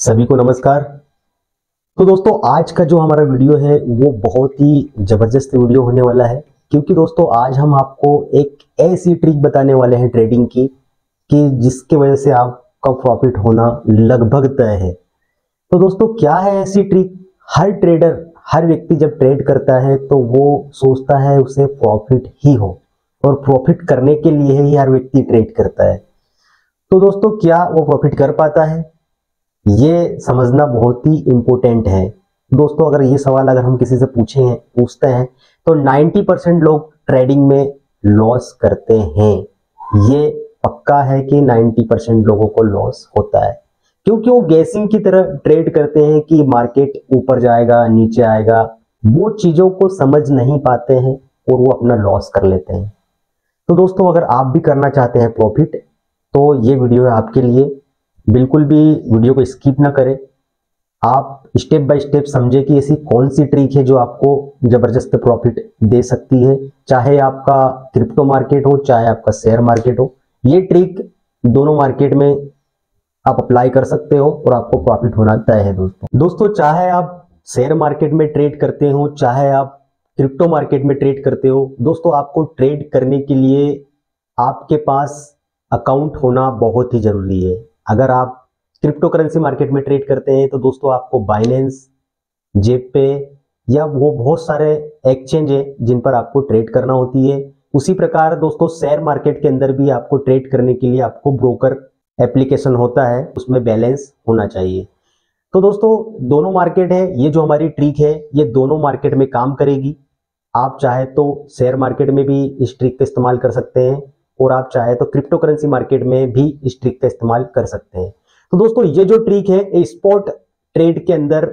सभी को नमस्कार। तो दोस्तों आज का जो हमारा वीडियो है वो बहुत ही जबरदस्त वीडियो होने वाला है, क्योंकि दोस्तों आज हम आपको एक ऐसी ट्रिक बताने वाले हैं ट्रेडिंग की कि जिसकी वजह से आपका प्रॉफिट होना लगभग तय है। तो दोस्तों क्या है ऐसी ट्रिक? हर ट्रेडर, हर व्यक्ति जब ट्रेड करता है तो वो सोचता है उसे प्रॉफिट ही हो, और प्रॉफिट करने के लिए ही हर व्यक्ति ट्रेड करता है। तो दोस्तों क्या वो प्रॉफिट कर पाता है, ये समझना बहुत ही इंपॉर्टेंट है। दोस्तों अगर ये सवाल अगर हम किसी से पूछते हैं तो 90% लोग ट्रेडिंग में लॉस करते हैं। ये पक्का है कि 90% लोगों को लॉस होता है, क्योंकि वो गैसिंग की तरह ट्रेड करते हैं कि मार्केट ऊपर जाएगा नीचे आएगा। वो चीजों को समझ नहीं पाते हैं और वो अपना लॉस कर लेते हैं। तो दोस्तों अगर आप भी करना चाहते हैं प्रॉफिट तो ये वीडियो है आपके लिए। बिल्कुल भी वीडियो को स्किप ना करें, आप स्टेप बाय स्टेप समझे कि ऐसी कौन सी ट्रिक है जो आपको जबरदस्त प्रॉफिट दे सकती है। चाहे आपका क्रिप्टो मार्केट हो, चाहे आपका शेयर मार्केट हो, ये ट्रिक दोनों मार्केट में आप अप्लाई कर सकते हो और आपको प्रॉफिट होना तय है। दोस्तों चाहे आप शेयर मार्केट में ट्रेड करते हो, चाहे आप क्रिप्टो मार्केट में ट्रेड करते हो, दोस्तों आपको ट्रेड करने के लिए आपके पास अकाउंट होना बहुत ही जरूरी है। अगर आप क्रिप्टो करेंसी मार्केट में ट्रेड करते हैं तो दोस्तों आपको बाइनेंस, जेपे या वो बहुत सारे एक्सचेंज है जिन पर आपको ट्रेड करना होती है। उसी प्रकार दोस्तों शेयर मार्केट के अंदर भी आपको ट्रेड करने के लिए आपको ब्रोकर एप्लीकेशन होता है, उसमें बैलेंस होना चाहिए। तो दोस्तों दोनों मार्केट है, ये जो हमारी ट्रिक है ये दोनों मार्केट में काम करेगी। आप चाहे तो शेयर मार्केट में भी इस ट्रिक का इस्तेमाल कर सकते हैं और आप चाहे तो क्रिप्टो करेंसी मार्केट में भी इस ट्रिक का इस्तेमाल कर सकते हैं। तो दोस्तों ये जो ट्रिक है स्पॉट ट्रेड के अंदर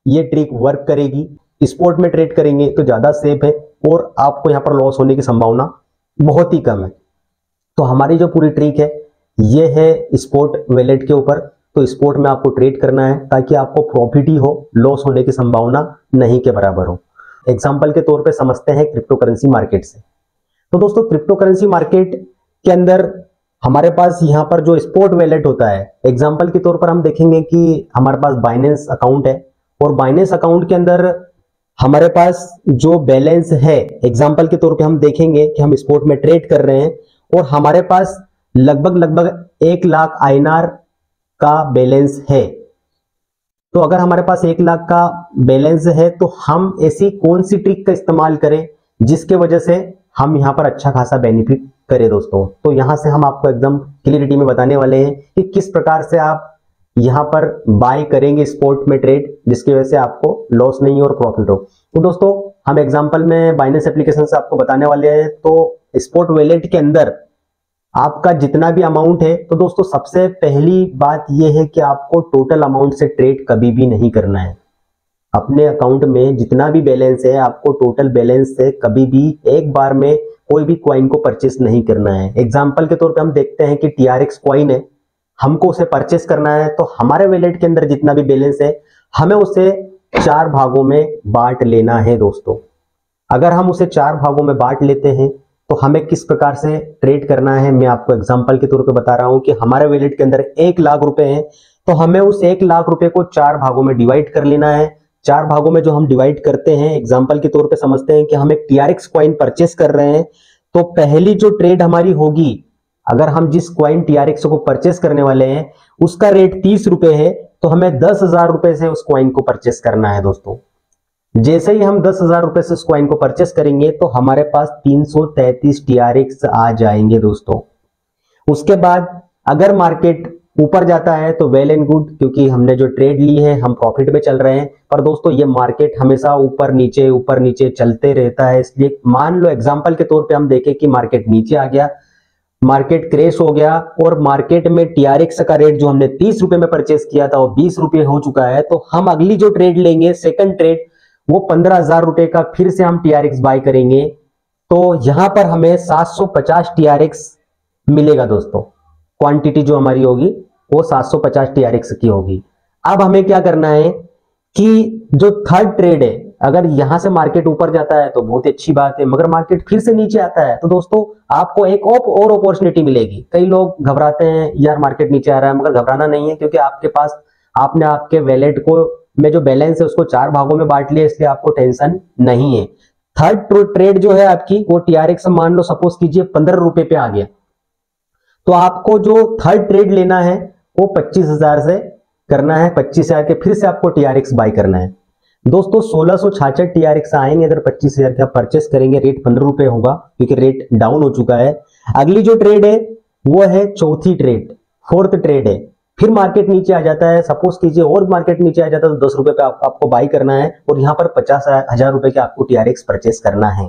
ये ट्रिक वर्क करेगी। स्पॉट में ट्रेड करेंगे तो ज्यादा सेफ है और आपको यहाँ पर लॉस होने की संभावना बहुत ही कम है। तो हमारी जो पूरी ट्रिक है ये है स्पॉट वॉलेट के ऊपर। तो स्पॉट में आपको ट्रेड करना है ताकि आपको प्रॉफिट ही हो, लॉस होने की संभावना नहीं के बराबर हो। एग्जाम्पल के तौर पर समझते हैं क्रिप्टो करेंसी मार्केट से। तो दोस्तों क्रिप्टो करेंसी मार्केट के अंदर हमारे पास यहाँ पर जो स्पॉट वॉलेट होता है, एग्जांपल के तौर पर हम देखेंगे कि हमारे पास बाइनेंस अकाउंट है और बाइनेंस अकाउंट के अंदर हमारे पास जो बैलेंस है, एग्जांपल के तौर पे हम देखेंगे कि हम स्पॉट में ट्रेड कर रहे हैं और हमारे पास लगभग 1 लाख INR का बैलेंस है। तो अगर हमारे पास 1 लाख का बैलेंस है तो हम ऐसी कौन सी ट्रिक का इस्तेमाल करें जिसके वजह से हम यहाँ पर अच्छा खासा बेनिफिट करें दोस्तों। तो यहाँ से हम आपको एकदम क्लियरिटी में बताने वाले हैं कि किस प्रकार से आप यहाँ पर बाय करेंगे स्पॉट में ट्रेड, जिसकी वजह से आपको लॉस नहीं हो और प्रॉफिट हो। तो दोस्तों हम एग्जांपल में बाइनेंस एप्लीकेशन से आपको बताने वाले हैं। तो स्पॉट वॉलेट के अंदर आपका जितना भी अमाउंट है, तो दोस्तों सबसे पहली बात यह है कि आपको टोटल अमाउंट से ट्रेड कभी भी नहीं करना है। अपने अकाउंट में जितना भी बैलेंस है आपको टोटल बैलेंस से कभी भी एक बार में कोई भी कॉइन को परचेस नहीं करना है। एग्जांपल के तौर पे हम देखते हैं कि TRX कॉइन है, हमको उसे परचेस करना है तो हमारे वॉलेट के अंदर जितना भी बैलेंस है हमें उसे 4 भागों में बांट लेना है दोस्तों। अगर हम उसे 4 भागों में बांट लेते हैं तो हमें किस प्रकार से ट्रेड करना है मैं आपको एग्जाम्पल के तौर पर बता रहा हूं कि हमारे वॉलेट के अंदर 1 लाख रुपए है तो हमें उस 1 लाख रुपए को 4 भागों में डिवाइड कर लेना है। 4 भागों में जो हम डिवाइड करते हैं, एग्जांपल के तौर पे समझते हैं कि हम एक TRX कॉइन परचेस कर रहे हैं। तो पहली जो ट्रेड हमारी होगी, अगर हम जिस कॉइन TRX को परचेस करने वाले हैं उसका रेट 30 रुपए है तो हमें 10,000 रुपए से उस कॉइन को परचेस करना है दोस्तों। जैसे ही हम 10,000 रुपए से उस कॉइन को परचेस करेंगे तो हमारे पास 333 TRX आ जाएंगे दोस्तों। उसके बाद अगर मार्केट ऊपर जाता है तो वेल एंड गुड, क्योंकि हमने जो ट्रेड ली है हम प्रॉफिट में चल रहे हैं। पर दोस्तों ये मार्केट हमेशा ऊपर नीचे चलते रहता है, इसलिए मान लो एग्जांपल के तौर पे हम देखें कि मार्केट नीचे आ गया, मार्केट क्रैश हो गया और मार्केट में TRX का रेट जो हमने 30 रुपए में परचेस किया था वो 20 रुपए हो चुका है। तो हम अगली जो ट्रेड लेंगे, सेकंड ट्रेड, वो 15,000 रुपए का फिर से हम TRX बाय करेंगे। तो यहां पर हमें 750 TRX मिलेगा दोस्तों। क्वांटिटी जो हमारी होगी वो 750 TRX की होगी। अब हमें क्या करना है कि जो थर्ड ट्रेड है, अगर यहां से मार्केट ऊपर जाता है तो बहुत ही अच्छी बात है, मगर मार्केट फिर से नीचे आता है तो दोस्तों आपको एक और अपॉर्चुनिटी मिलेगी। कई लोग घबराते हैं यार मार्केट नीचे आ रहा है, मगर घबराना नहीं है, क्योंकि आपके पास आपने आपके वैलेट को में जो बैलेंस है उसको 4 भागों में बांट लिया, इसलिए आपको टेंशन नहीं है। थर्ड ट्रेड जो है आपकी वो TRX मान लो सपोज कीजिए 15 रुपए पे आ गया, तो आपको जो थर्ड ट्रेड लेना है वो 25,000 से करना है। 25,000 के फिर से आपको TRX बाय करना है। दोस्तों 1666 TRX आएंगे अगर 25,000 का परचेस करेंगे, रेट 15 रुपए होगा क्योंकि रेट डाउन हो चुका है। अगली जो ट्रेड है वो है चौथी ट्रेड, फोर्थ ट्रेड है। फिर मार्केट नीचे आ जाता है, सपोज कीजिए और मार्केट नीचे आ जाता है तो 10 रुपए पे आपको बाई करना है और यहाँ पर 50,000 रुपए के आपको TRX परचेस करना है।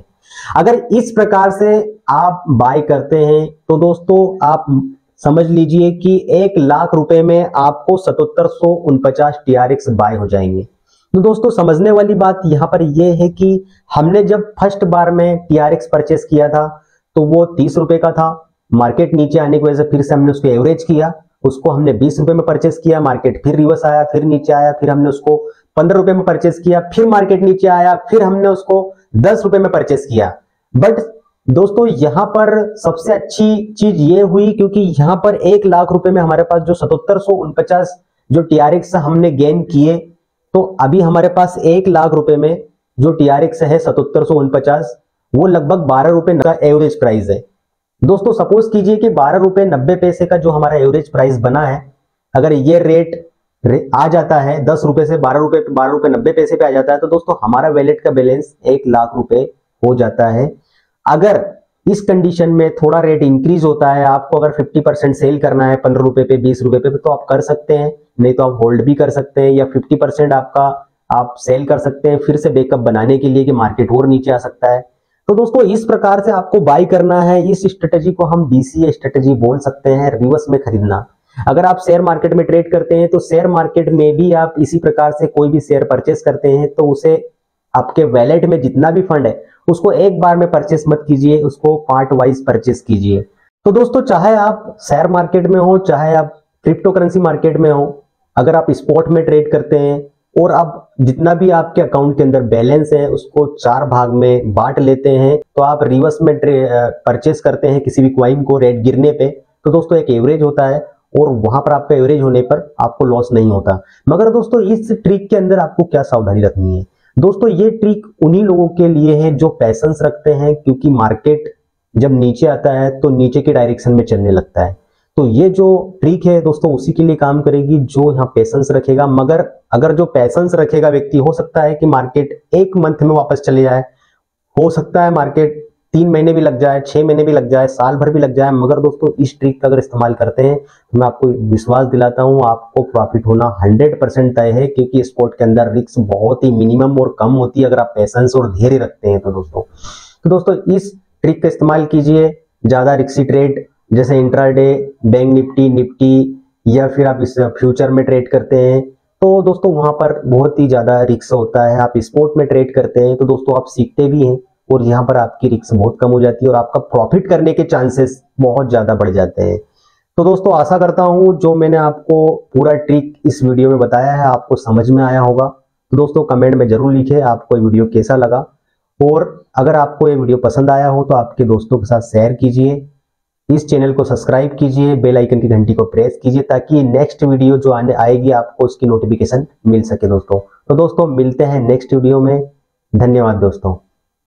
अगर इस प्रकार से आप बाय करते हैं तो दोस्तों आप समझ लीजिए कि 1,00,000 रुपए में आपको 7749 TRX बाय हो जाएंगे। तो दोस्तों समझने वाली बात यहाँ पर यह है कि हमने जब फर्स्ट बार में TRX परचेस किया था तो वो 30 रुपए का था। मार्केट नीचे आने की वजह से फिर से हमने उसको एवरेज किया, उसको हमने 20 रुपए में परचेस किया, मार्केट फिर रिवर्स आया, फिर नीचे आया, फिर हमने उसको 15 रुपए में परचेस किया, फिर मार्केट नीचे आया, फिर हमने उसको 10 रुपए में परचेस किया। बट दोस्तों यहां पर सबसे अच्छी चीज ये हुई क्योंकि यहां पर 1,00,000 रुपए में हमारे पास जो 7749 जो TRX हमने गेन किए, तो अभी हमारे पास 1,00,000 रुपए में जो TRX है 7749 वो लगभग 12 रुपए का एवरेज प्राइस है। दोस्तों सपोज कीजिए कि 12 रुपए 90 पैसे का जो हमारा एवरेज प्राइस बना है, अगर ये रेट आ जाता है 10 रुपए से 12 रुपए 90 पैसे पे आ जाता है तो दोस्तों हमारा वैलेट का बैलेंस 1,00,000 रुपए हो जाता है। अगर इस कंडीशन में थोड़ा रेट इंक्रीज होता है, आपको अगर 50% सेल करना है 15 रुपए पे 20 रुपए पे तो आप कर सकते हैं, नहीं तो आप होल्ड भी कर सकते हैं, या 50% आपका आप सेल कर सकते हैं फिर से बैकअप बनाने के लिए कि मार्केट और नीचे आ सकता है। तो दोस्तों इस प्रकार से आपको बाय करना है। इस स्ट्रेटेजी को हम DCA स्ट्रेटेजी बोल सकते हैं, रिवर्स में खरीदना। अगर आप शेयर मार्केट में ट्रेड करते हैं तो शेयर मार्केट में भी आप इसी प्रकार से कोई भी शेयर परचेस करते हैं तो उसे आपके वैलेट में जितना भी फंड है उसको एक बार में परचेस मत कीजिए, उसको पार्ट वाइज परचेस कीजिए। तो दोस्तों चाहे आप शेयर मार्केट में हो चाहे आप क्रिप्टो करेंसी मार्केट में हो, अगर आप स्पॉट में ट्रेड करते हैं और आप जितना भी आपके अकाउंट के अंदर बैलेंस है उसको 4 भाग में बांट लेते हैं, तो आप रिवर्स में परचेस करते हैं किसी भी क्वाइन को रेट गिरने पे, तो दोस्तों एक एवरेज होता है और वहां पर आपका एवरेज होने पर आपको लॉस नहीं होता। मगर दोस्तों इस ट्रिक के अंदर आपको क्या सावधानी रखनी है? दोस्तों ये ट्रिक उन्हीं लोगों के लिए है जो पैशंस रखते हैं, क्योंकि मार्केट जब नीचे आता है तो नीचे के डायरेक्शन में चलने लगता है। तो ये जो ट्रिक है दोस्तों उसी के लिए काम करेगी जो यहाँ पैशंस रखेगा। मगर अगर जो पैशंस रखेगा व्यक्ति, हो सकता है कि मार्केट 1 मंथ में वापस चले जाए, हो सकता है मार्केट 3 महीने भी लग जाए, 6 महीने भी लग जाए, साल भर भी लग जाए, मगर दोस्तों इस ट्रिक का अगर इस्तेमाल करते हैं तो मैं आपको विश्वास दिलाता हूं आपको प्रॉफिट होना 100% तय है, क्योंकि स्पोर्ट के अंदर रिस्क बहुत ही मिनिमम और कम होती है अगर आप पैशंस और धैर्य रखते हैं। तो दोस्तों इस ट्रिक का इस्तेमाल कीजिए। ज्यादा रिस्की ट्रेड जैसे इंट्राडे, बैंक निफ्टी या फिर आप इस फ्यूचर में ट्रेड करते हैं तो दोस्तों वहां पर बहुत ही ज्यादा रिस्क होता है। आप स्पोर्ट में ट्रेड करते हैं तो दोस्तों आप सीखते भी हैं और यहाँ पर आपकी रिस्क बहुत कम हो जाती है और आपका प्रॉफिट करने के चांसेस बहुत ज्यादा बढ़ जाते हैं। तो दोस्तों आशा करता हूँ जो मैंने आपको पूरा ट्रिक इस वीडियो में बताया है आपको समझ में आया होगा। तो दोस्तों कमेंट में जरूर लिखें आपको ये वीडियो कैसा लगा, और अगर आपको ये वीडियो पसंद आया हो तो आपके दोस्तों के साथ शेयर कीजिए। इस चैनल को सब्सक्राइब कीजिए, बेल आइकन की घंटी को प्रेस कीजिए ताकि नेक्स्ट वीडियो जो आने आएगी आपको उसकी नोटिफिकेशन मिल सके दोस्तों। तो दोस्तों मिलते हैं नेक्स्ट वीडियो में। धन्यवाद दोस्तों।